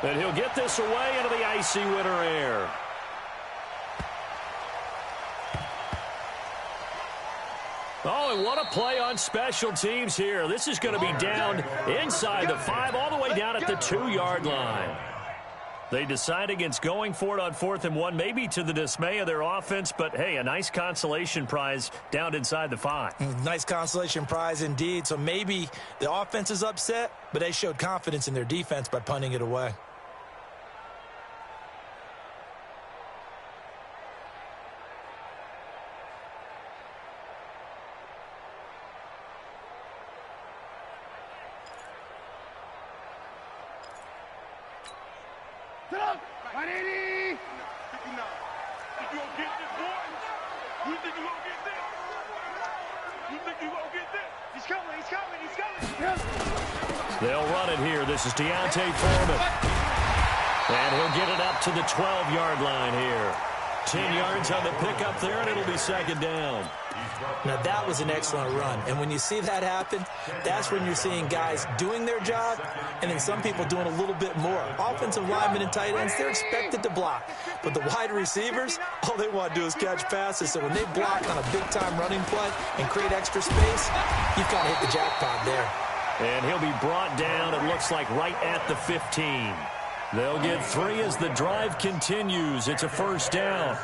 And he'll get this away into the icy winter air. Oh, and what a play on special teams here. This is going to be down inside the 5, all the way down at the 2-yard line. They decide against going for it on 4th and 1, maybe to the dismay of their offense, but, hey, a nice consolation prize down inside the 5. Nice consolation prize indeed. So maybe the offense is upset, but they showed confidence in their defense by punting it away. They'll run it here. This is Deontay Foreman. And he'll get it up to the 12-yard line here. 10 yards on the pickup there, and it'll be 2nd down. Now, that was an excellent run. And when you see that happen, that's when you're seeing guys doing their job and then some people doing a little bit more. Offensive linemen and tight ends, they're expected to block. But the wide receivers, all they want to do is catch passes. So when they block on a big-time running play and create extra space, you've got to hit the jackpot there. And he'll be brought down, it looks like, right at the 15. They'll get 3 as the drive continues. It's a 1st down.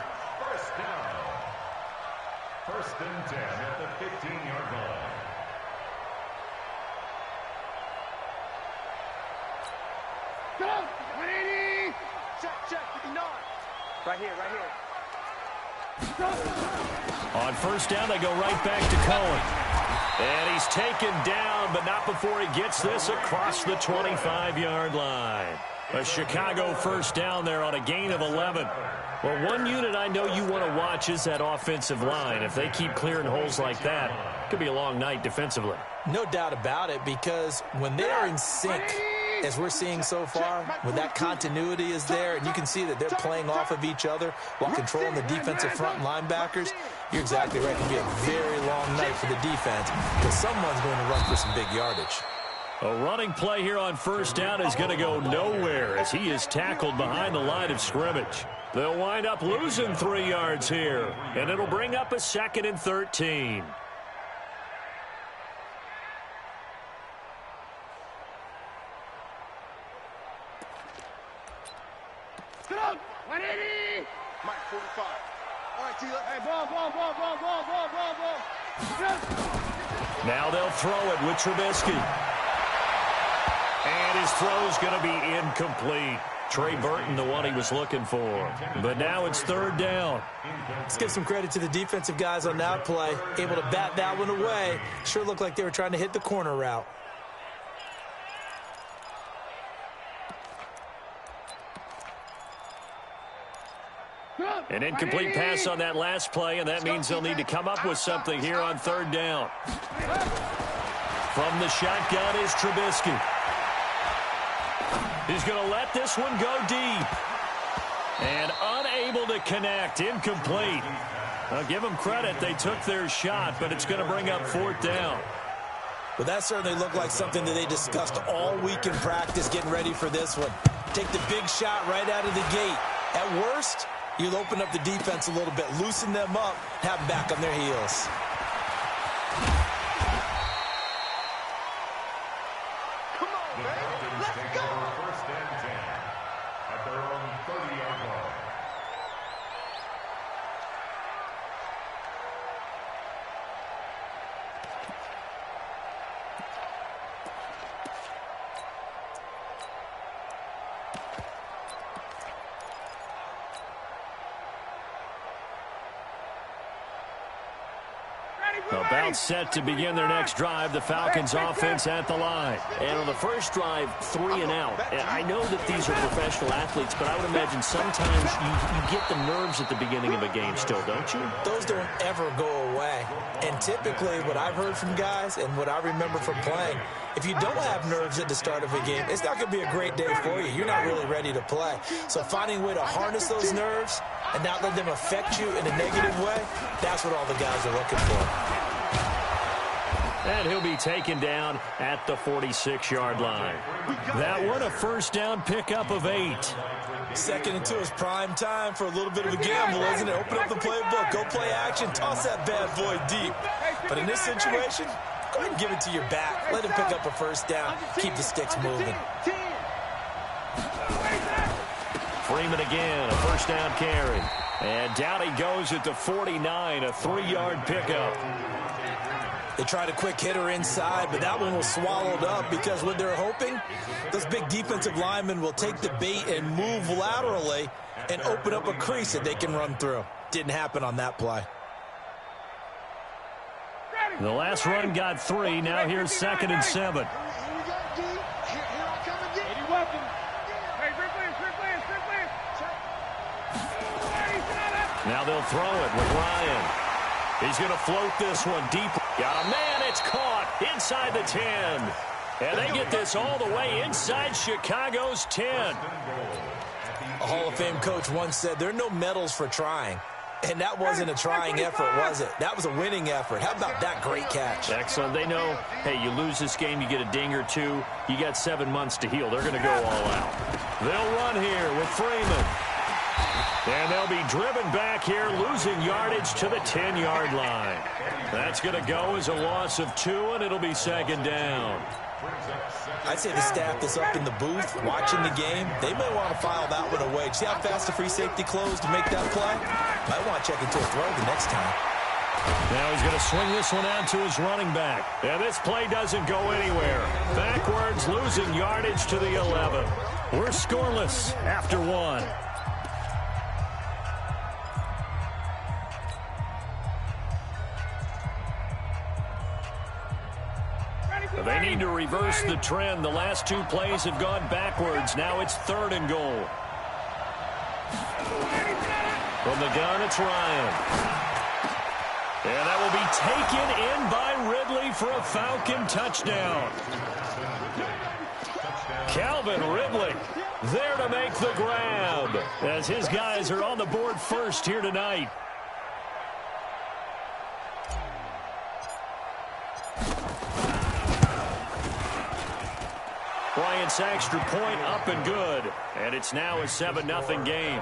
First and 10 at the 15-yard line. Go! 180! Check, 59. Right here. On 1st down, they go right back to Cohen. And he's taken down, but not before he gets this across the 25-yard line. A Chicago 1st down there on a gain of 11. Well, one unit I know you want to watch is that offensive line. If they keep clearing holes like that, it could be a long night defensively. No doubt about it, because when they are in sync, as we're seeing so far, when that continuity is there, and you can see that they're playing off of each other while controlling the defensive front linebackers, you're exactly right. It can be a very long night for the defense because someone's going to run for some big yardage. A running play here on 1st down is going to go nowhere as he is tackled behind the line of scrimmage. They'll wind up losing 3 yards here, and it'll bring up a 2nd and 13. Get up! 180! Mike, 45. All right, Tila. Hey, ball. Now they'll throw it with Trubisky. And his throw's going to be incomplete. Trey Burton, the one he was looking for. But now it's 3rd down. Let's give some credit to the defensive guys on that play. Able to bat that one away. Sure looked like they were trying to hit the corner route. An incomplete pass on that last play, and that means they'll need to come up with something here on 3rd down. From the shotgun is Trubisky. He's going to let this one go deep. And unable to connect. Incomplete. I'll give them credit. They took their shot, but it's going to bring up 4th down. Well, that certainly looked like something that they discussed all week in practice getting ready for this one. Take the big shot right out of the gate. At worst, you'll open up the defense a little bit, loosen them up, have them back on their heels. Come on, man. Let's go. 1st and 10 at their own 30-yard line. About set to begin their next drive, the Falcons offense at the line. And on the first drive, 3 and out. I know that these are professional athletes, but I would imagine sometimes you get the nerves at the beginning of a game still, don't you? Those don't ever go away. And typically what I've heard from guys and what I remember from playing, if you don't have nerves at the start of a game, it's not going to be a great day for you. You're not really ready to play. So finding a way to harness those nerves and not let them affect you in a negative way, that's what all the guys are looking for. And he'll be taken down at the 46-yard line. That one a first down pickup of 8. 2nd and 2 is prime time for a little bit of a gamble, isn't it? Open up the playbook, go play action, toss that bad boy deep. But in this situation, go ahead and give it to your back. Let him pick up a first down. Keep the sticks moving. Freeman again, a first down carry. And down he goes at the 49, a 3-yard pickup. They tried a quick hitter inside, but that one was swallowed up because what they're hoping, those big defensive linemen will take the bait and move laterally and open up a crease that they can run through. Didn't happen on that play. The last run got 3. Now here's 2nd and 7. Now they'll throw it with Ryan. He's going to float this one deep. Got a man. It's caught inside the 10. And they get this all the way inside Chicago's 10. A Hall of Fame coach once said, there are no medals for trying. And that wasn't a trying effort, was it? That was a winning effort. How about that great catch? Excellent. They know, hey, you lose this game, you get a ding or two. You got 7 months to heal. They're going to go all out. They'll run here with Freeman. And they'll be driven back here, losing yardage to the 10-yard line. That's going to go as a loss of 2, and it'll be 2nd down. I'd say the staff that's up in the booth watching the game, they may want to file that one away. See how fast the free safety closed to make that play? Might want to check into a throw the next time. Now he's going to swing this one out to his running back. And this play doesn't go anywhere. Backwards, losing yardage to the 11. We're scoreless after 1. They need to reverse the trend. The last 2 plays have gone backwards. Now it's 3rd and goal. From the gun, it's Ryan. And that will be taken in by Ridley for a Falcon touchdown. Calvin Ridley there to make the grab as his guys are on the board first here tonight. Bryant's extra point up and good. And it's now a 7-0 game.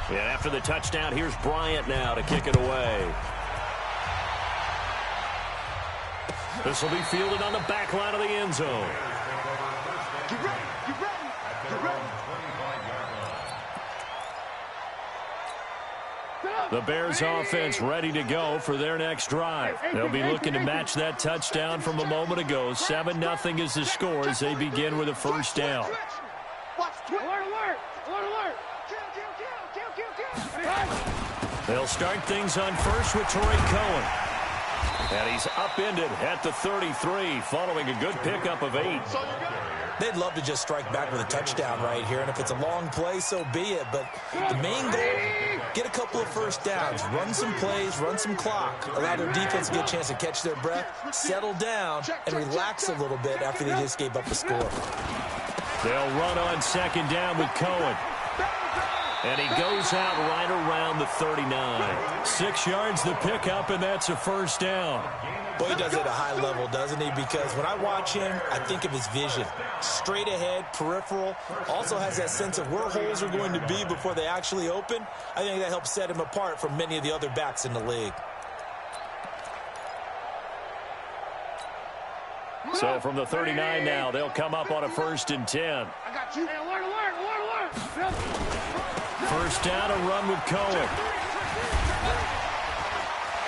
And after the touchdown, here's Bryant now to kick it away. This will be fielded on the back line of the end zone. The Bears offense ready to go for their next drive. They'll be looking to match that touchdown from a moment ago. 7-0 is the score as they begin with a first down. They'll start things on first with Torrey Cohen. And he's upended at the 33 following a good pickup of 8. They'd love to just strike back with a touchdown right here, and if it's a long play, so be it. But the main goal, get a couple of first downs, run some plays, run some clock, allow their defense to get a chance to catch their breath, settle down, and relax a little bit after they just gave up a score. They'll run on 2nd down with Cohen. And he goes out right around the 39. 6 yards the pickup, and that's a first down. Boy, he does it at a high level, doesn't he? Because when I watch him, I think of his vision. Straight ahead, peripheral. Also has that sense of where holes are going to be before they actually open. I think that helps set him apart from many of the other backs in the league. So from the 39 now, they'll come up on a 1st and 10. I got you. Hey, alert, alert, alert, alert. First down, a run with Cohen.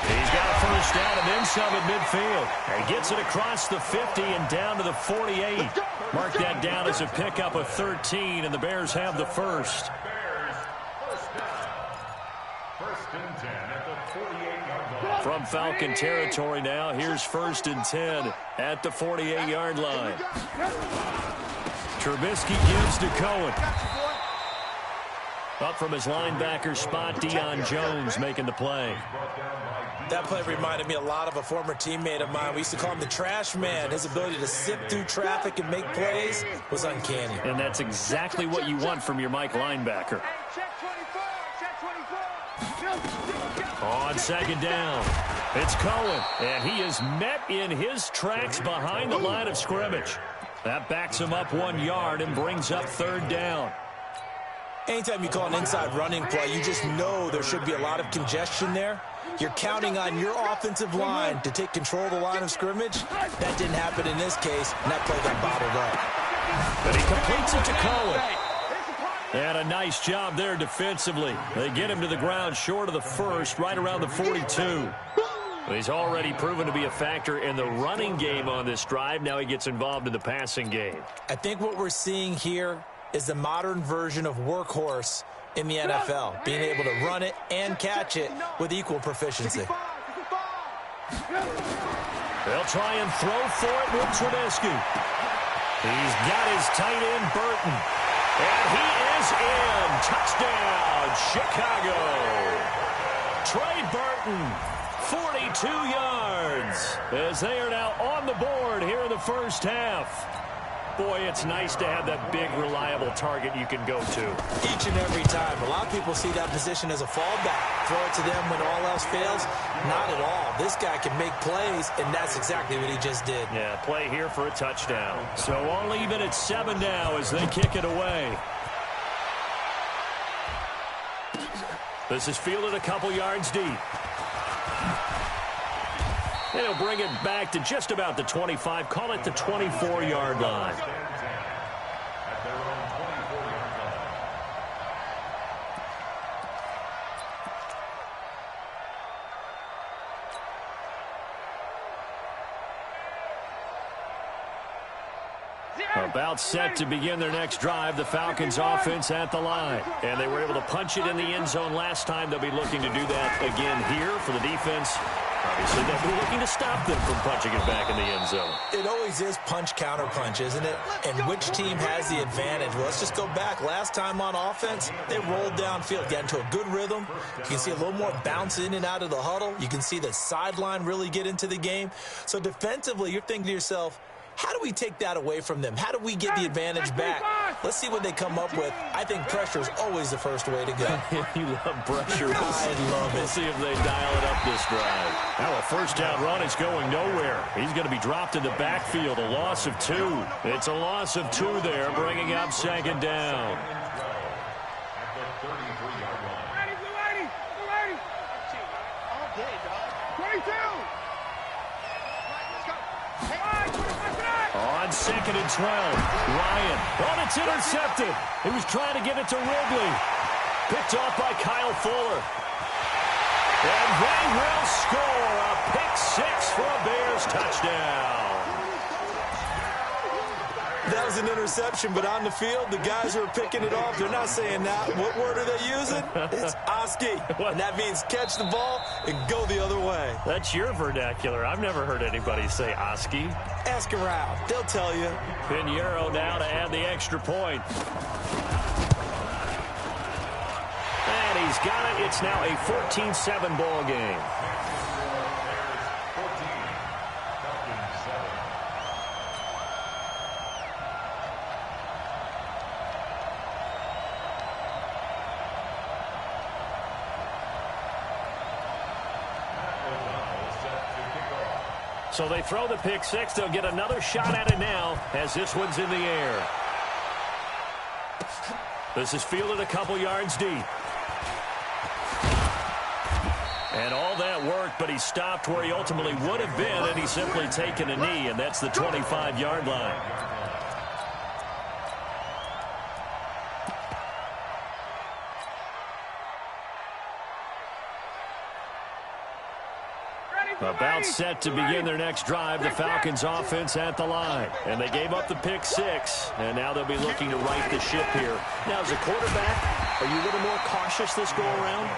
He's got a first down and then some at midfield. And he gets it across the 50 and down to the 48. Mark that down as a pickup of 13, and the Bears have the first. From Falcon territory now, here's 1st and 10 at the 48-yard line. Trubisky gives to Cohen. Up from his linebacker spot, Deion Jones making the play. That play reminded me a lot of a former teammate of mine. We used to call him the trash man. His ability to sift through traffic and make plays was uncanny. And that's exactly what you want from your Mike linebacker. Check 24. on second down. It's Cohen, and he is met in his tracks behind the line of scrimmage. That backs him up 1 yard and brings up third down. Anytime you call an inside running play, you just know there should be a lot of congestion there. You're counting on your offensive line to take control of the line of scrimmage. That didn't happen in this case, and that play got bottled up. But he completes it to Cohen. And a nice job there defensively. They get him to the ground short of the first, right around the 42. He's already proven to be a factor in the running game on this drive. Now he gets involved in the passing game. I think what we're seeing here is the modern version of workhorse in the NFL, being able to run it and catch it with equal proficiency. They'll try and throw for it with Trubisky. He's got his tight end, Burton. And he is in. Touchdown, Chicago. Trey Burton, 42 yards, as they are now on the board here in the first half. Boy, it's nice to have that big, reliable target you can go to. Each and every time. A lot of people see that position as a fallback. Throw it to them when all else fails. Not at all. This guy can make plays, and that's exactly what he just did. Yeah, play here for a touchdown. So all even at 7 now as they kick it away. This is fielded a couple yards deep. And he'll bring it back to just about the 25, call it the 24-yard line. About set to begin their next drive, the Falcons offense at the line. And they were able to punch it in the end zone last time. They'll be looking to do that again here for the defense. Obviously, they'll be looking to stop them from punching it back in the end zone. It always is punch, counter punch, isn't it? And which team has the advantage? Well, let's just go back. Last time on offense, they rolled downfield, got into a good rhythm. You can see a little more bounce in and out of the huddle. You can see the sideline really get into the game. So defensively, you're thinking to yourself, how do we take that away from them? How do we get the advantage back? Let's see what they come up with. I think pressure is always the first way to go. You love pressure. I love it. We'll see if they dial it up this drive. Now a first down run is going nowhere. He's going to be dropped in the backfield, a loss of 2. It's a loss of 2 there, bringing up second down. On second and 12, Ryan. Oh, it's intercepted. He was trying to get it to Ridley. Picked off by Kyle Fuller. And they will score a pick 6 for a Bears touchdown. That was an interception, but on the field, the guys who are picking it off, they're not saying that. What word are they using? It's Oski. And that means catch the ball and go the other way. That's your vernacular. I've never heard anybody say Oski. Ask around. They'll tell you. Pinheiro now to add the extra point. And he's got it. It's now a 14-7 ball game. So they throw the pick 6. They'll get another shot at it now as this one's in the air. This is fielded a couple yards deep. And all that worked, but he stopped where he ultimately would have been, and he's simply taken a knee, and that's the 25-yard line. About set to begin their next drive, the Falcons offense at the line. And they gave up the pick 6, and now they'll be looking to right the ship here. Now, as a quarterback, are you a little more cautious this go-around?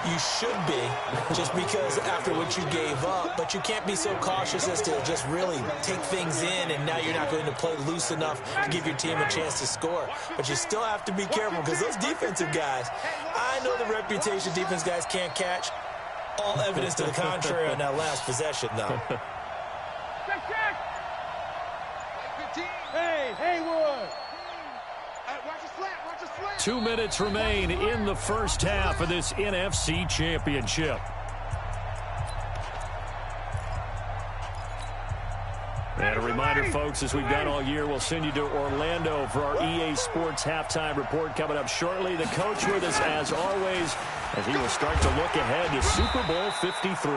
You should be, just because after what you gave up, but you can't be so cautious as to just really take things in, and now you're not going to play loose enough to give your team a chance to score. But you still have to be careful, because those defensive guys, I know the reputation defense guys can't catch. All evidence to the contrary on that last possession, though. Hey, Haywood. 2 minutes remain in the first half of this NFC Championship. And a reminder, folks, as we've done all year, we'll send you to Orlando for our EA Sports halftime report coming up shortly. The coach with us, as always, as he will start to look ahead to Super Bowl 53.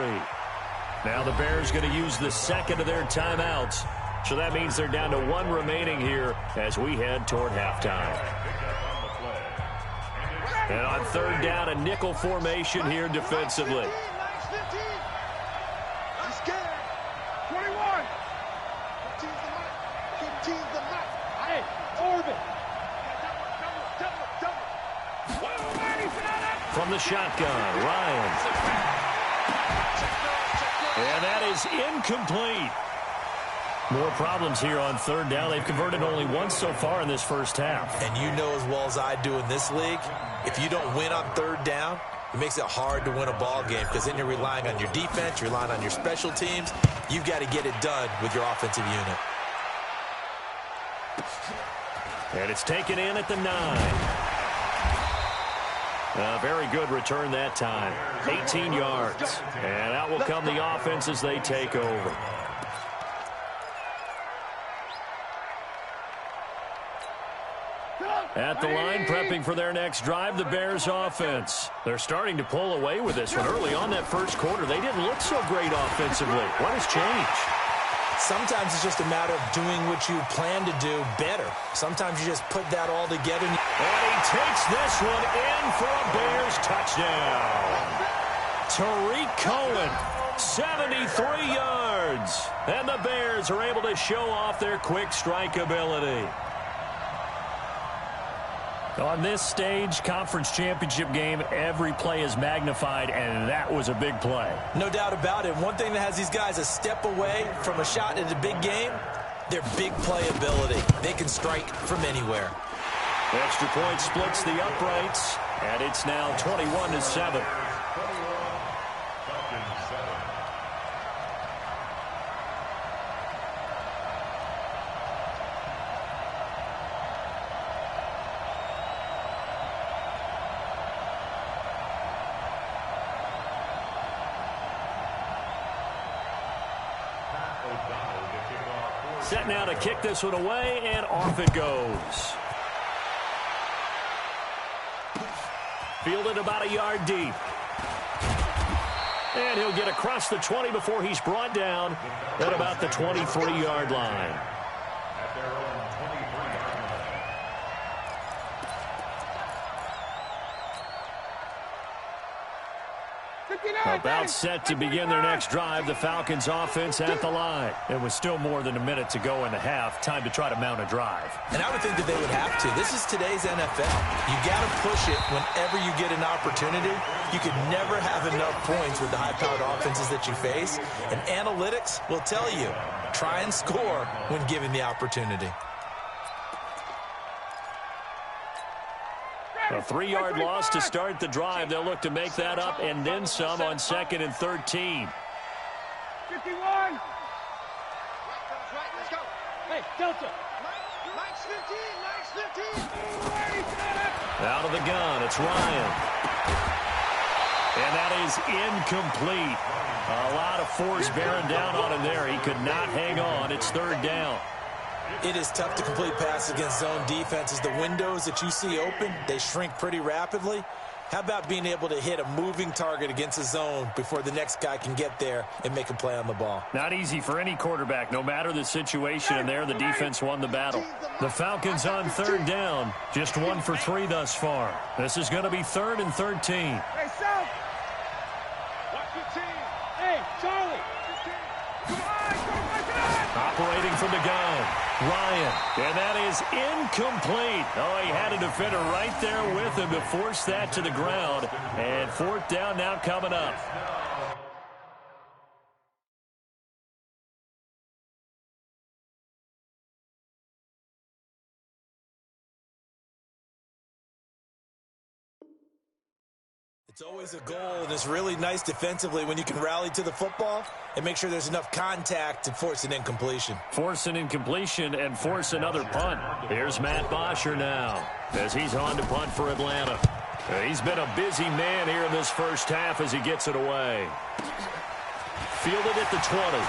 Now the Bears going to use the second of their timeouts. So that means they're down to one remaining here as we head toward halftime. And on third down, a nickel formation here defensively. From the shotgun, Ryan. And that is incomplete. More problems here on third down. They've converted only once so far in this first half. And you know as well as I do in this league, if you don't win on third down, it makes it hard to win a ball game because then you're relying on your defense, you're relying on your special teams. You've got to get it done with your offensive unit. And it's taken in at the 9. A very good return that time. 18 yards. And out will come the offense as they take over. At the line, prepping for their next drive, the Bears offense. They're starting to pull away with this one. Early on that first quarter, they didn't look so great offensively. What has changed? Sometimes it's just a matter of doing what you plan to do better. Sometimes you just put that all together. And he takes this one in for a Bears touchdown. Tariq Cohen, 73 yards. And the Bears are able to show off their quick strike ability. On this stage, conference championship game, every play is magnified, and that was a big play. No doubt about it. One thing that has these guys a step away from a shot at a big game, their big play ability. They can strike from anywhere. The extra point splits the uprights, and it's now 21-7. Set now to kick this one away, and off it goes. Fielded about a yard deep. And he'll get across the 20 before he's brought down at about the 23-yard line. About set to begin their next drive, the Falcons offense at the line. It was still more than a minute to go in the half. Time to try to mount a drive. And I would think that they would have to. This is today's NFL. You got to push it whenever you get an opportunity. You could never have enough points with the high-powered offenses that you face. And analytics will tell you, try and score when given the opportunity. A 3-yard loss to start the drive. They'll look to make that up and then some on 2nd and 13. 51. Let's go. Hey, Delta. Nice 15. Out of the gun, it's Ryan. And that is incomplete. A lot of force bearing down on him there. He could not hang on. It's third down. It is tough to complete passes against zone defenses. The windows that you see open, they shrink pretty rapidly. How about being able to hit a moving target against a zone before the next guy can get there and make a play on the ball? Not easy for any quarterback, no matter the situation, and there the defense won the battle. The Falcons on third down, just 1 for 3 thus far. This is going to be 3rd and 13. Hey, South. 115. Hey, Charlie. 15. Come on. Operating from the gun, Ryan. And that is incomplete. Oh, he had a defender right there with him to force that to the ground. And 4th down now coming up. It's always a goal, and it's really nice defensively when you can rally to the football and make sure there's enough contact to force an incompletion. Force an incompletion and force another punt. Here's Matt Bosher now as he's on to punt for Atlanta. He's been a busy man here in this first half as he gets it away. Fielded at the 20.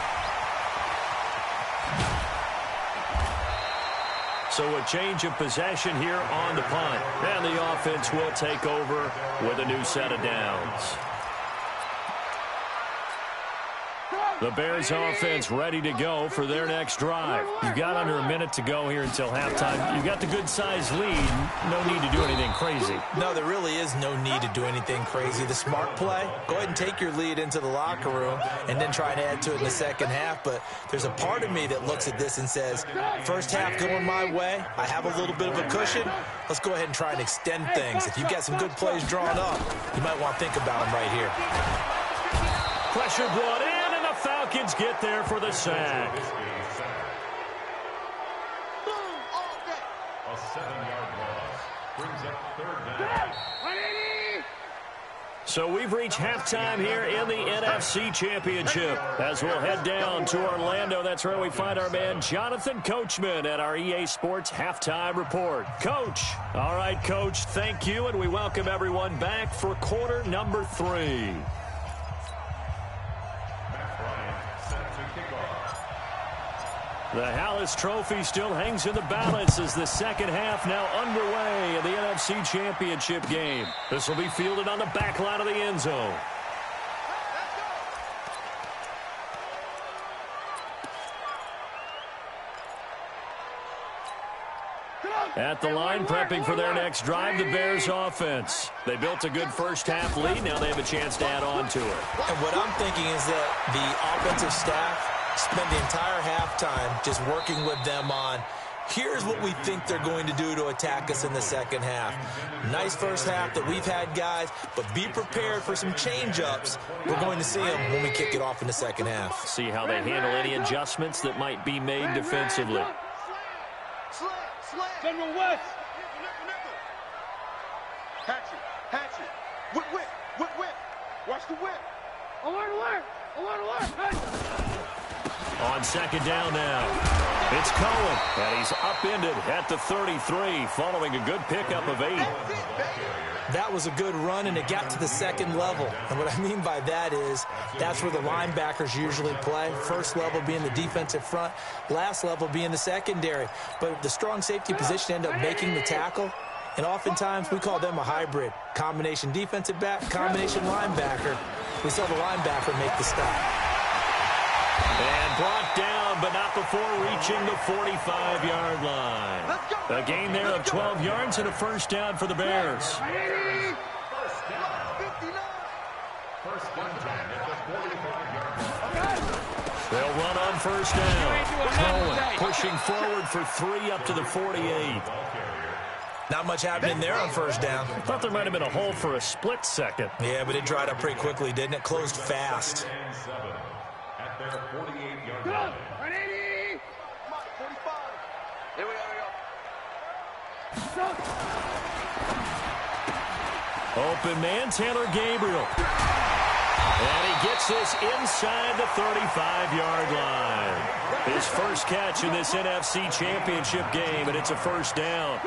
So a change of possession here on the punt. And the offense will take over with a new set of downs. The Bears offense ready to go for their next drive. You've got under a minute to go here until halftime. You've got the good-sized lead. No need to do anything crazy. No, there really is no need to do anything crazy. The smart play, go ahead and take your lead into the locker room and then try and add to it in the second half. But there's a part of me that looks at this and says, first half going my way, I have a little bit of a cushion. Let's go ahead and try and extend things. If you've got some good plays drawn up, you might want to think about them right here. Pressure brought in. Falcons get there for the sack. A 7-yard loss brings up third down. So we've reached halftime here in the NFC Championship as we'll head down to Orlando. That's where we find our man Jonathan Coachman at our EA Sports Halftime Report. Coach. All right, Coach, thank you, and we welcome everyone back for quarter number 3. The Hallis Trophy still hangs in the balance as the second half now underway in the NFC Championship game. This will be fielded on the back line of the end zone. At the line, prepping for their next drive, the Bears offense. They built a good first-half lead. Now they have a chance to add on to it. And what I'm thinking is that the offensive staff spend the entire halftime just working with them on, here's what we think they're going to do to attack us in the second half. Nice first half that we've had, guys, but be prepared for some change-ups. We're going to see them when we kick it off in the second half. See how they handle any adjustments that might be made defensively. General West. Hatchet. Whip. Watch the whip. Alert. On second down now, it's Cohen, and he's upended at the 33 following a good pickup of 8. That was a good run, and it got to the second level. And what I mean by that is that's where the linebackers usually play. First level being the defensive front, last level being the secondary. But the strong safety position ended up making the tackle, and oftentimes we call them a hybrid. Combination defensive back, combination linebacker. We saw the linebacker make the stop. And brought down, but not before reaching the 45-yard line. A gain there of 12 yards and a first down for the Bears. First down at the 45-yard line. They'll run on first down. Cohen pushing forward for 3 up to the 48. Not much happening there on first down. Thought there might have been a hole for a split second. Yeah, but it dried up pretty quickly, didn't it? Closed fast. At their 48-yard line. 180. 45. Here we go. Open man, Taylor Gabriel. And he gets this inside the 35-yard line. His first catch in this NFC Championship game, and it's a first down.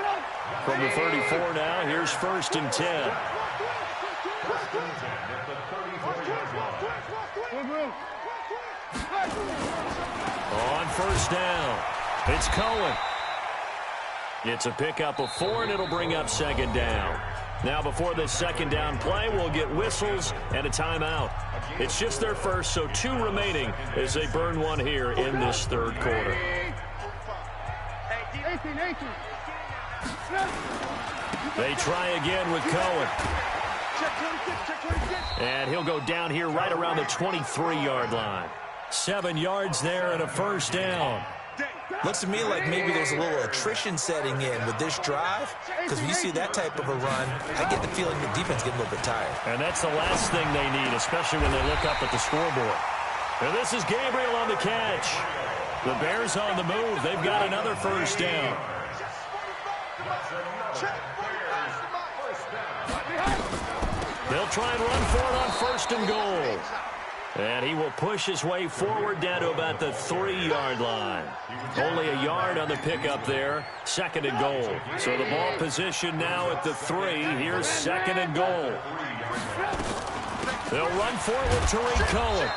From the 34 now, here's 1st and 10. On first down, it's Cohen. It's a pickup of 4, and it'll bring up second down. Now, before this second down play, we'll get whistles and a timeout. It's just their first, so 2 remaining as they burn one here in this third quarter. They try again with Cohen. And he'll go down here right around the 23-yard line. 7 yards there and a first down. Looks to me like maybe there's a little attrition setting in with this drive, because when you see that type of a run, I get the feeling the defense getting a little bit tired. And that's the last thing they need, especially when they look up at the scoreboard. And this is Gabriel on the catch. The Bears on the move. They've got another first down. They'll try and run for it on 1st and goal. And he will push his way forward down to about the 3-yard line. Only a yard on the pickup there. 2nd and goal. So the ball position now at the 3. Here's 2nd and goal. They'll run for it with Tariq Cohen.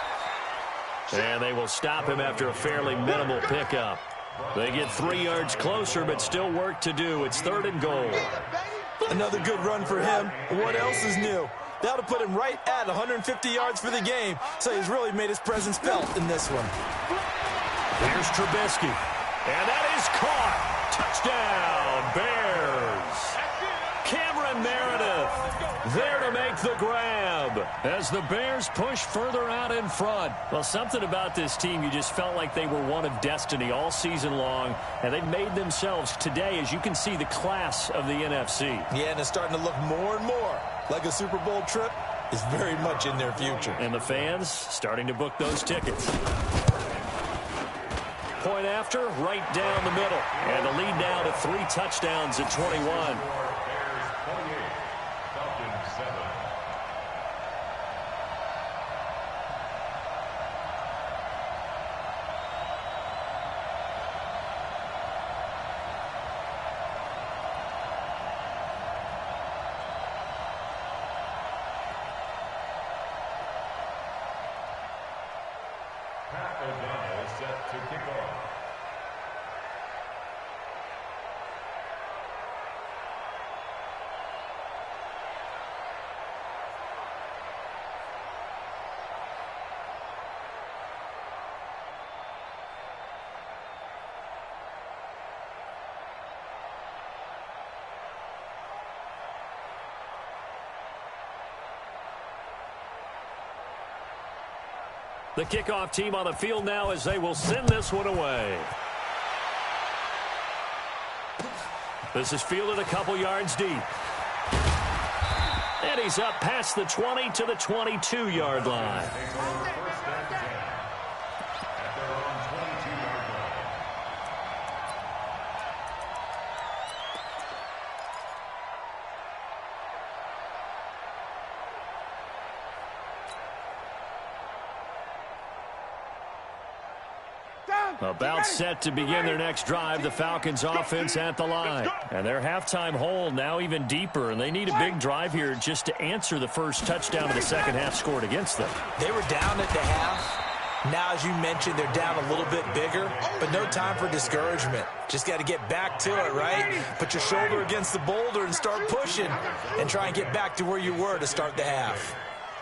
And they will stop him after a fairly minimal pickup. They get 3 yards closer, but still work to do. It's 3rd and goal. Another good run for him. What else is new? That'll put him right at 150 yards for the game, so he's really made his presence felt in this one. Here's Trubisky, and that is caught. Touchdown, Bears. Cameron Meredith there to make the grab as the Bears push further out in front. Well, something about this team, you just felt like they were one of destiny all season long, and they made themselves today, as you can see, the class of the NFC. Yeah, and it's starting to look more and more like a Super Bowl trip is very much in their future. And the fans starting to book those tickets. Point after, right down the middle. And the lead now to 3 touchdowns at 21. The kickoff team on the field now as they will send this one away. This is fielded a couple yards deep. And he's up past the 20 to the 22-yard line. About set to begin their next drive, the Falcons offense at the line. And their halftime hole now even deeper, and they need a big drive here just to answer the first touchdown of the second half scored against them. They were down at the half. Now, as you mentioned, they're down a little bit bigger, but no time for discouragement. Just got to get back to it, right? Put your shoulder against the boulder and start pushing and try and get back to where you were to start the half.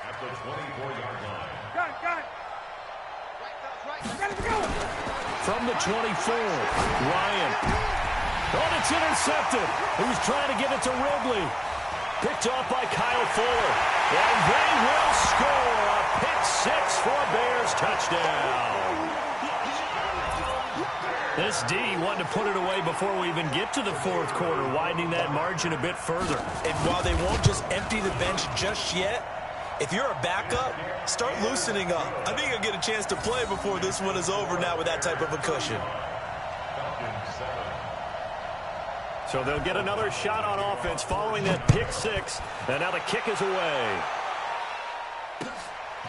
At the 24-yard line. Got it. Let's go. From the 24, Ryan. Oh, it's intercepted. He was trying to get it to Ridley. Picked off by Kyle Fuller. And they will score a pick-6 for a Bears touchdown. This D wanted to put it away before we even get to the fourth quarter, widening that margin a bit further. And while they won't just empty the bench just yet, if you're a backup, start loosening up. I think you'll get a chance to play before this one is over now with that type of a cushion. So they'll get another shot on offense following that pick-6. And now the kick is away.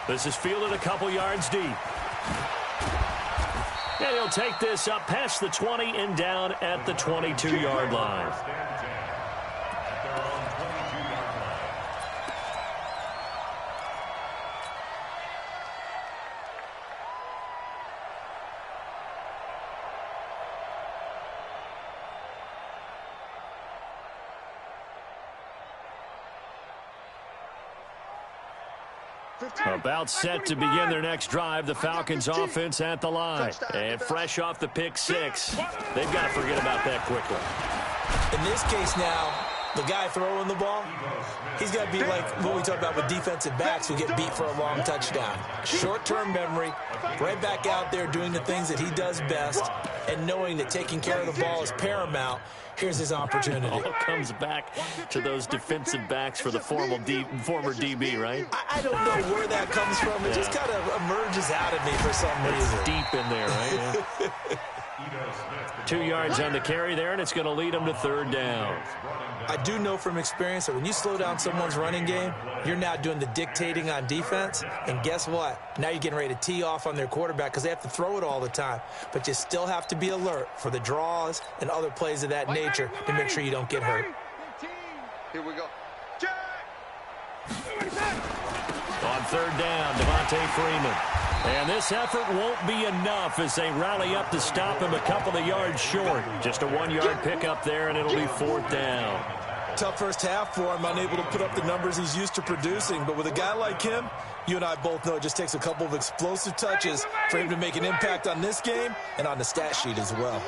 This is fielded a couple yards deep. And he'll take this up past the 20 and down at the 22-yard line. About set to begin their next drive, the Falcons offense at the line. And fresh off the pick-6, they've got to forget about that quickly. In this case now, the guy throwing the ball, he's got to be like what we talked about with defensive backs who get beat for a long touchdown. Short-term memory, right back out there doing the things that he does best, and knowing that taking care of the ball is paramount. Here's his opportunity. All comes back to those defensive backs for the former DB, right? I don't know where that comes from. It just kind of emerges out of me for some reason. It's deep in there, right? Yeah. 2 yards on the carry there, and it's going to lead them to 3rd down. I do know from experience that when you slow down someone's running game, you're now doing the dictating on defense, and guess what? Now you're getting ready to tee off on their quarterback because they have to throw it all the time. But you still have to be alert for the draws and other plays of that nature to make sure you don't get hurt. Here we go. On 3rd down, Devontae Freeman. And this effort won't be enough as they rally up to stop him a couple of yards short. Just a 1-yard pickup there, and it'll be 4th down. Tough first half for him, unable to put up the numbers he's used to producing. But with a guy like him, you and I both know it just takes a couple of explosive touches for him to make an impact on this game and on the stat sheet as well.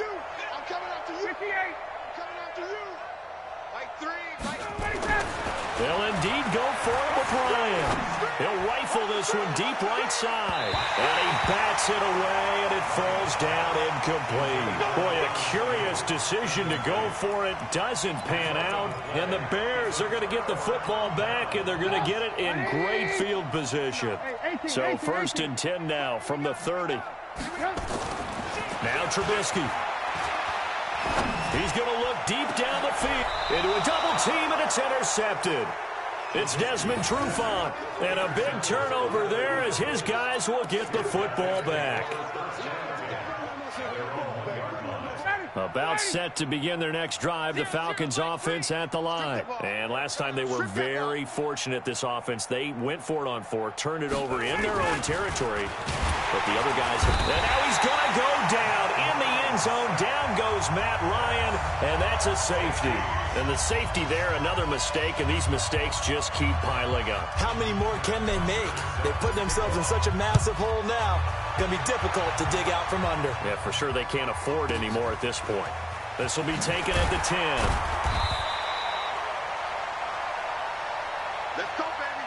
I'm coming after you. 58. I'm coming after you. Like 3. They'll indeed go for it with Ryan. He'll rifle this one deep right side. And he bats it away, and it falls down incomplete. Boy, a curious decision to go for it. Doesn't pan out. And the Bears are going to get the football back, and they're going to get it in great field position. So 1st and 10 now from the 30. Now Trubisky. He's going to look deep down the field into a double team, and it's intercepted. It's Desmond Trufant, and a big turnover there as his guys will get the football back. About set to begin their next drive, the Falcons offense at the line. And last time they were very fortunate, this offense. They went for it on 4, turned it over in their own territory. But the other guys, and now he's going to go down in the end zone. Down goes Matt Ryan, and that's a safety. And the safety there, another mistake, and these mistakes just keep piling up. How many more can they make? They put themselves in such a massive hole now. Going to be difficult to dig out from under. Yeah, for sure they can't afford anymore at this point. This will be taken at the 10. Let's go, baby.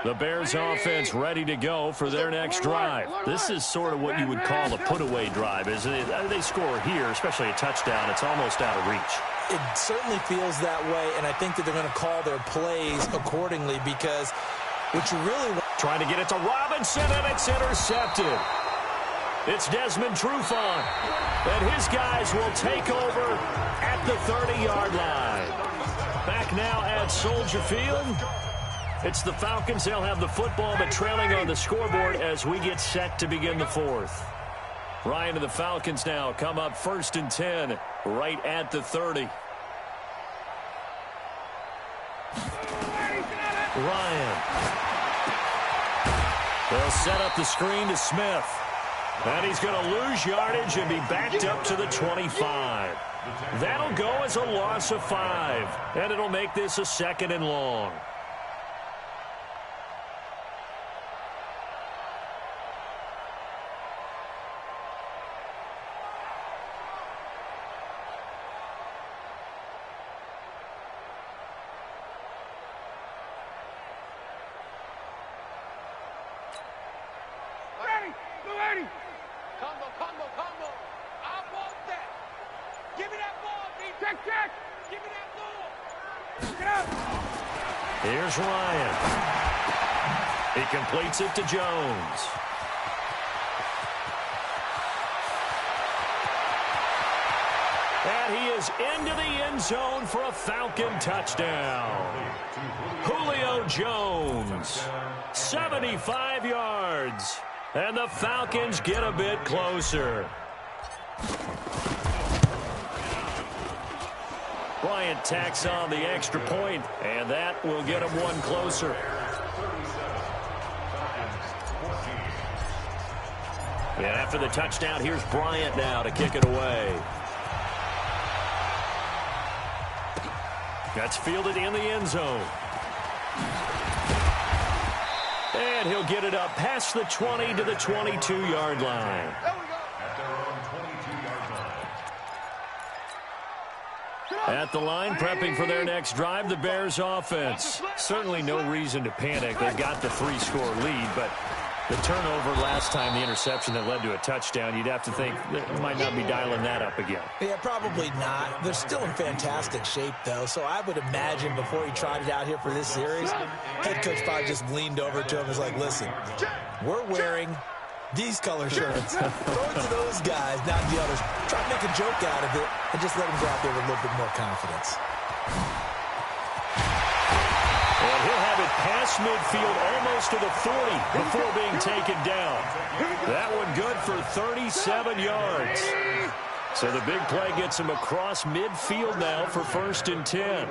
The Bears offense ready to go for their next drive. This is sort of what you would call a put-away drive, isn't it? They score here, especially a touchdown. It's almost out of reach. It certainly feels that way, and I think that they're going to call their plays accordingly because what you really want... Trying to get it to Robinson, and it's intercepted. It's Desmond Trufant, and his guys will take over at the 30-yard line. Back now at Soldier Field. It's the Falcons. They'll have the football, but trailing on the scoreboard as we get set to begin the 4th. Ryan and the Falcons now come up 1st and 10, right at the 30. Ryan. They'll set up the screen to Smith. And he's going to lose yardage and be backed up to the 25. That'll go as a loss of 5, and it'll make this a 2nd and long. Combo. I want that. Give me that ball, D. Check. Give me that ball. Get out. Here's Ryan. He completes it to Jones. And he is into the end zone for a Falcon touchdown. Julio Jones, 75 yards. And the Falcons get a bit closer. Bryant tacks on the extra point, and that will get him one closer. And after the touchdown, here's Bryant now to kick it away. That's fielded in the end zone. And he'll get it up past the 20 to the 22-yard line. At the line, prepping for their next drive, the Bears offense. Certainly no reason to panic. They've got the 3-score lead, but The turnover last time, the interception that led to a touchdown, you'd have to think they might not be dialing that up again. Yeah, probably not. They're still in fantastic shape, though, so I would imagine before he tried it out here for this series, head coach probably just leaned over to him and was like, listen, we're wearing these color shirts. Throw it to those guys, not the others. Try to make a joke out of it and just let him go out there with a little bit more confidence. And he'll have it past midfield almost to the 40 before being taken down. That one good for 37 yards. So the big play gets him across midfield now for 1st and 10.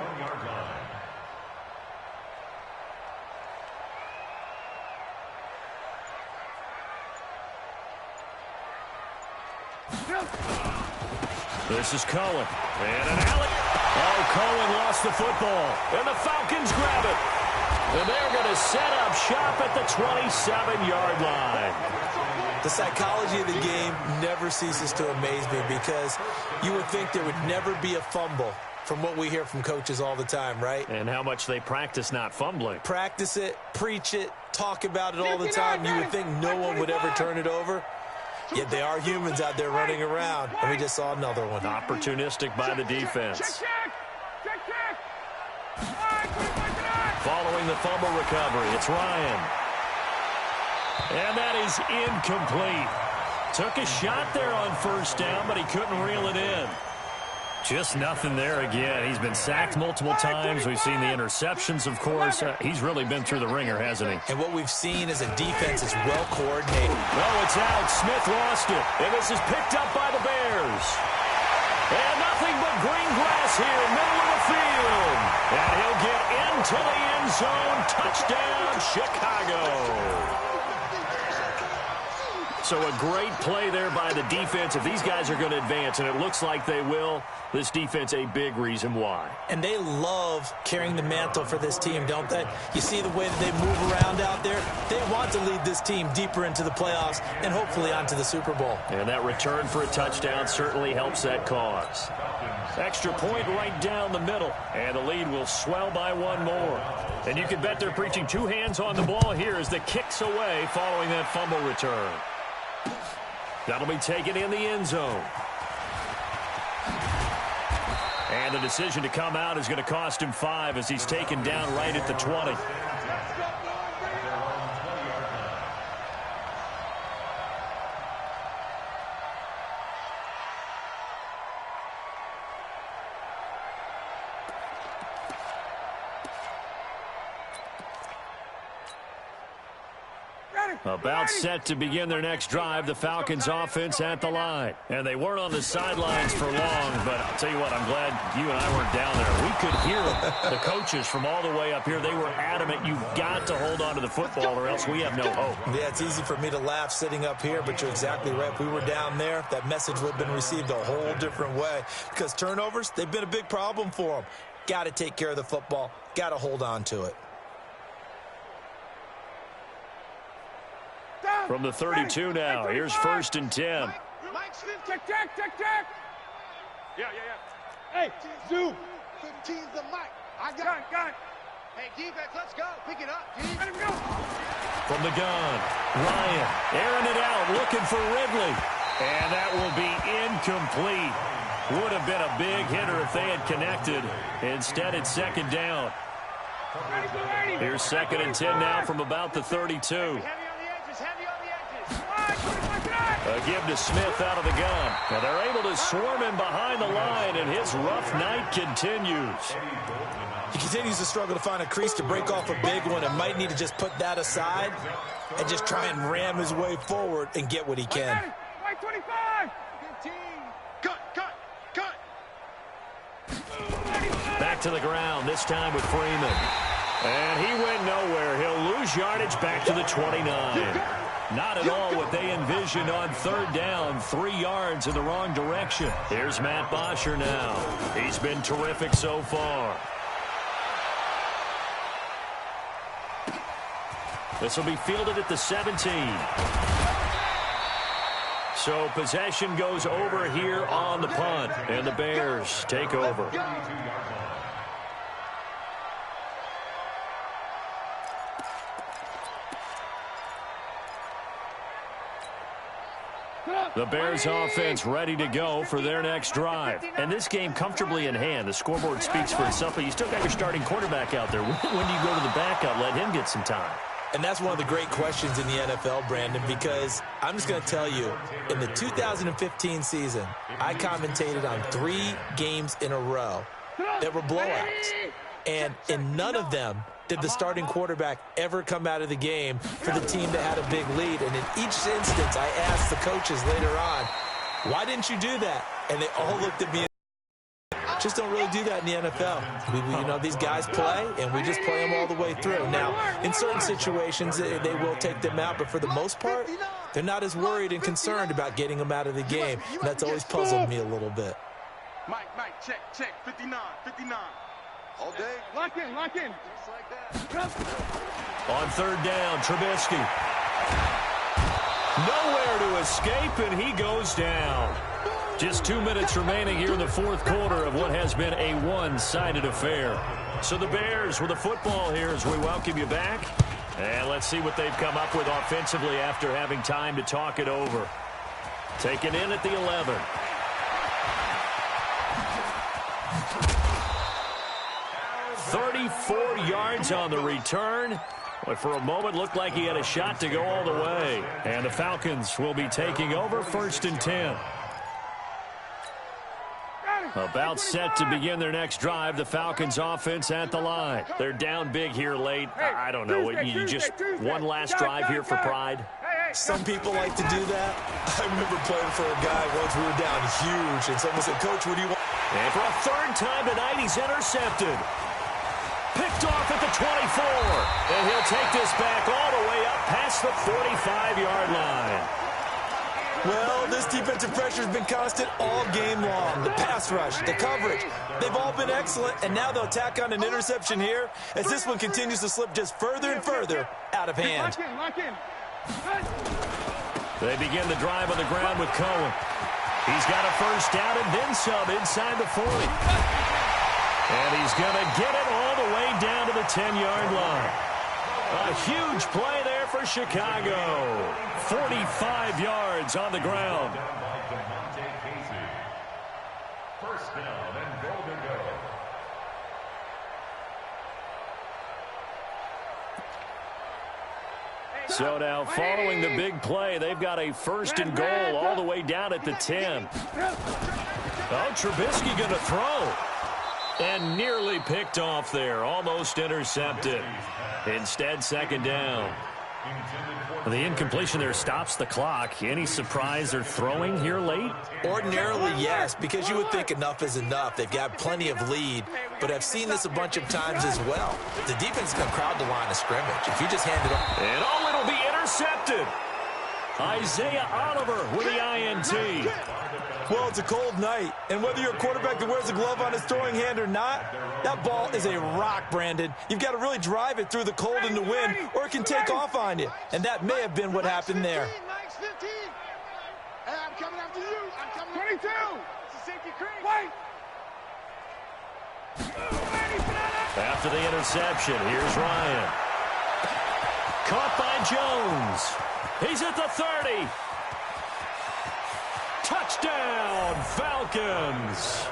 This is Cohen. And an alley. Oh, Cohen lost the football. And the Falcons grab it. And they're going to set up shop at the 27-yard line. The psychology of the game never ceases to amaze me because you would think there would never be a fumble from what we hear from coaches all the time, right? And how much they practice not fumbling. Practice it, preach it, talk about it all the time. You would think no one would ever turn it over. Yet they are humans out there running around, and we just saw another one. Opportunistic by the defense. Following the fumble recovery, it's Ryan. And that is incomplete. Took a shot there on 1st down, but he couldn't reel it in. Just nothing there again. He's been sacked multiple times. We've seen the interceptions, of course. He's really been through the ringer, hasn't he? And what we've seen is a defense that's well coordinated. Oh, it's out. Smith lost it. And this is picked up by the Bears. And nothing but green grass here, middle of the field. And he'll get into the end zone. Touchdown, Chicago. So a great play there by the defense. If these guys are going to advance, and it looks like they will, this defense a big reason why. And they love carrying the mantle for this team, don't they? You see the way that they move around out there? They want to lead this team deeper into the playoffs and hopefully onto the Super Bowl. And that return for a touchdown certainly helps that cause. Extra point right down the middle, and the lead will swell by one more. And you can bet they're preaching two hands on the ball here as the kick's away following that fumble return. That'll be taken in the end zone. And the decision to come out is going to cost him 5 as he's taken down right at the 20. About set to begin their next drive, the Falcons offense at the line. And they weren't on the sidelines for long, but I'll tell you what, I'm glad you and I weren't down there. We could hear the coaches from all the way up here. They were adamant, you've got to hold on to the football or else we have no hope. Yeah, it's easy for me to laugh sitting up here, but you're exactly right. If we were down there, that message would have been received a whole different way. Because turnovers, they've been a big problem for them. Got to take care of the football. Got to hold on to it. From the 32 now, here's 1st and 10. Mike Smith, check. Yeah. Hey, Zoo. 15's the mic. I got it. Hey, defense, let's go. Pick it up, G. Let him go. From the gun, Ryan airing it out, looking for Ridley. And that will be incomplete. Would have been a big hitter if they had connected. Instead, it's 2nd down. Here's 2nd and 10 now from about the 32. A give to Smith out of the gun. And they're able to swarm him behind the line, and his rough night continues. He continues to struggle to find a crease to break off a big one and might need to just put that aside and just try and ram his way forward and get what he can. White 25. 15. Cut. Back to the ground, this time with Freeman. And he went nowhere. He'll lose yardage back to the 29. Not at all what they envisioned on 3rd down. 3 yards in the wrong direction. Here's Matt Bosher now. He's been terrific so far. This will be fielded at the 17. So possession goes over here on the punt, and the Bears take over. The Bears offense ready to go for their next drive. And this game comfortably in hand. The scoreboard speaks for itself, but you still got your starting quarterback out there. When do you go to the backup, let him get some time? And that's one of the great questions in the NFL, Brandon, because I'm just going to tell you, in the 2015 season, I commentated on 3 games in a row that were blowouts. And in none of them did the starting quarterback ever come out of the game for the team that had a big lead. And in each instance, I asked the coaches later on, why didn't you do that? And they all looked at me and just don't really do that in the NFL. These guys play, and we just play them all the way through. Now, in certain situations, they will take them out, but for the most part, they're not as worried and concerned about getting them out of the game. And that's always puzzled me a little bit. Mike, check, 59. All day. Lock in. Just like that. On third down, Trubisky. Nowhere to escape, and he goes down. Just 2 minutes remaining here in the fourth quarter of what has been a one-sided affair. So the Bears with the football here as we welcome you back. And let's see what they've come up with offensively after having time to talk it over. Taken in at the 11. $34 yards on the return. But for a moment, looked like he had a shot to go all the way. And the Falcons will be taking over 1st and 10. About set to begin their next drive. The Falcons offense at the line. They're down big here late. I don't know. You just one last drive here for pride? Some people like to do that. I remember playing for a guy once we were down huge, and someone said, Coach, what do you want? And for a third time tonight, he's intercepted. Picked off at the 24. And he'll take this back all the way up past the 45-yard line. Well, this defensive pressure has been constant all game long. The pass rush, the coverage, they've all been excellent, and now they'll tack on an interception here as this one continues to slip just further and further out of hand. Lock in. They begin the drive on the ground with Cohen. He's got a first down and then some inside the 40. And he's going to get it all the way down to the 10-yard line. A huge play there for Chicago. 45 yards on the ground. First down and goal to go. So now following the big play, they've got a 1st and goal all the way down at the 10. Oh, Trubisky going to throw. And nearly picked off there. Almost intercepted. Instead, 2nd down. The incompletion there stops the clock. Any surprise they're throwing here late? Ordinarily, yes, because you would think enough is enough. They've got plenty of lead, but I've seen this a bunch of times as well. The defense can crowd the line of scrimmage. If you just hand it off. And it'll be intercepted. Isaiah Oliver with the INT. Well, it's a cold night, and whether you're a quarterback that wears a glove on his throwing hand or not, that ball is a rock, Brandon. You've got to really drive it through the cold and the wind, or it can take off on you. And that may have been what happened there. Max 15. Hey, I'm coming after you. I'm coming 22. It's a safety crease. Wait. After the interception, here's Ryan. Caught by Jones. He's at the 30. Touchdown, Falcons.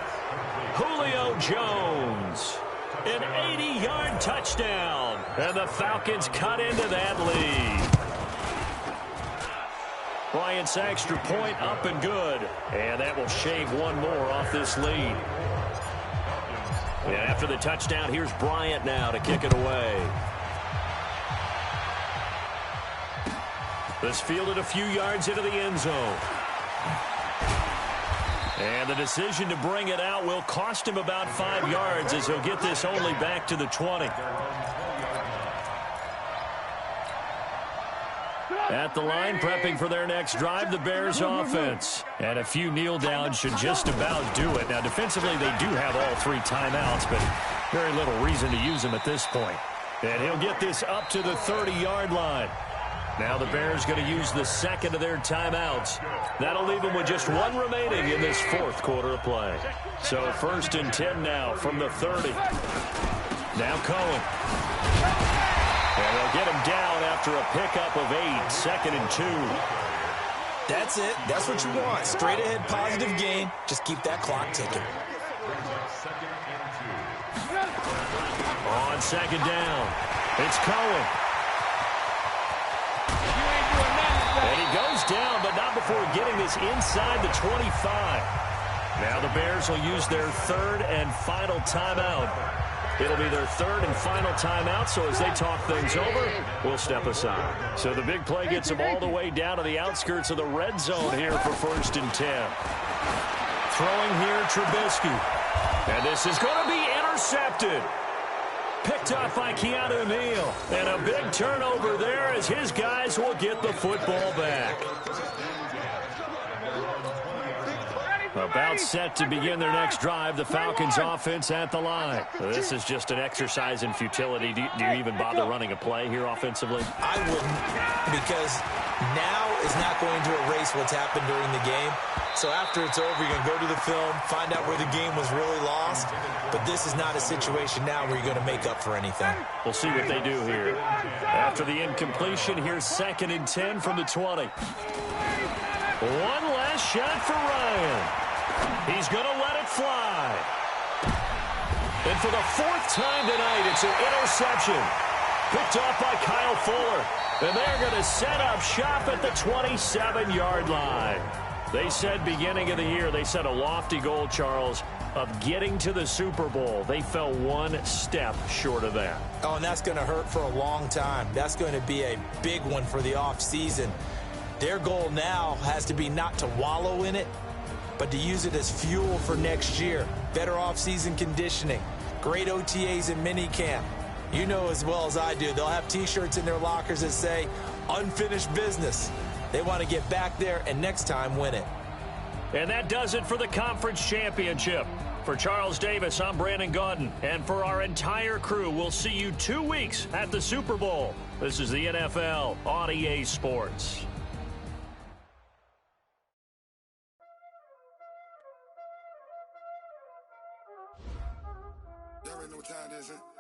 Julio Jones. An 80-yard touchdown. And the Falcons cut into that lead. Bryant's extra point up and good. And that will shave one more off this lead. And after the touchdown, here's Bryant now to kick it away. This fielded a few yards into the end zone. And the decision to bring it out will cost him about 5 yards as he'll get this only back to the 20. At the line, prepping for their next drive, the Bears offense. And a few kneel downs should just about do it. Now, defensively, they do have all 3 timeouts, but very little reason to use them at this point. And he'll get this up to the 30-yard line. Now the Bears going to use the second of their timeouts. That'll leave them with just 1 remaining in this fourth quarter of play. So 1st and 10 now from the 30. Now Cohen. And they'll get him down after a pickup of 8. 2nd and 2. That's it. That's what you want. Straight ahead, positive gain. Just keep that clock ticking. On second down, it's Cohen. And he goes down, but not before getting this inside the 25. Now the Bears will use their third and final timeout. It'll be their third and final timeout, so as they talk things over, we'll step aside. So the big play gets them all the way down to the outskirts of the red zone here for 1st and 10. Throwing here, Trubisky. And this is going to be intercepted. Picked up by Keanu Neal. And a big turnover there as his guys will get the football back. About set to begin their next drive, the Falcons offense at the line. This is just an exercise in futility. Do you even bother running a play here offensively? I wouldn't, because now is not going to erase what's happened during the game. So after it's over, you're going to go to the film, find out where the game was really lost. But this is not a situation now where you're going to make up for anything. We'll see what they do here. After the incompletion, here's 2nd and 10 from the 20. One last shot for Ryan. He's going to let it fly. And for the 4th time tonight, it's an interception. Picked off by Kyle Fuller. And they're going to set up shop at the 27-yard line. They said beginning of the year, they set a lofty goal, Charles, of getting to the Super Bowl. They fell one step short of that. Oh, and that's going to hurt for a long time. That's going to be a big one for the offseason. Their goal now has to be not to wallow in it, but to use it as fuel for next year. Better offseason conditioning, great OTAs and minicamp. You know as well as I do, they'll have T-shirts in their lockers that say, unfinished business. They want to get back there and next time win it. And that does it for the conference championship. For Charles Davis, I'm Brandon Gaudin. And for our entire crew, we'll see you 2 weeks at the Super Bowl. This is the NFL on EA Sports. Y'all already know what time it is, huh?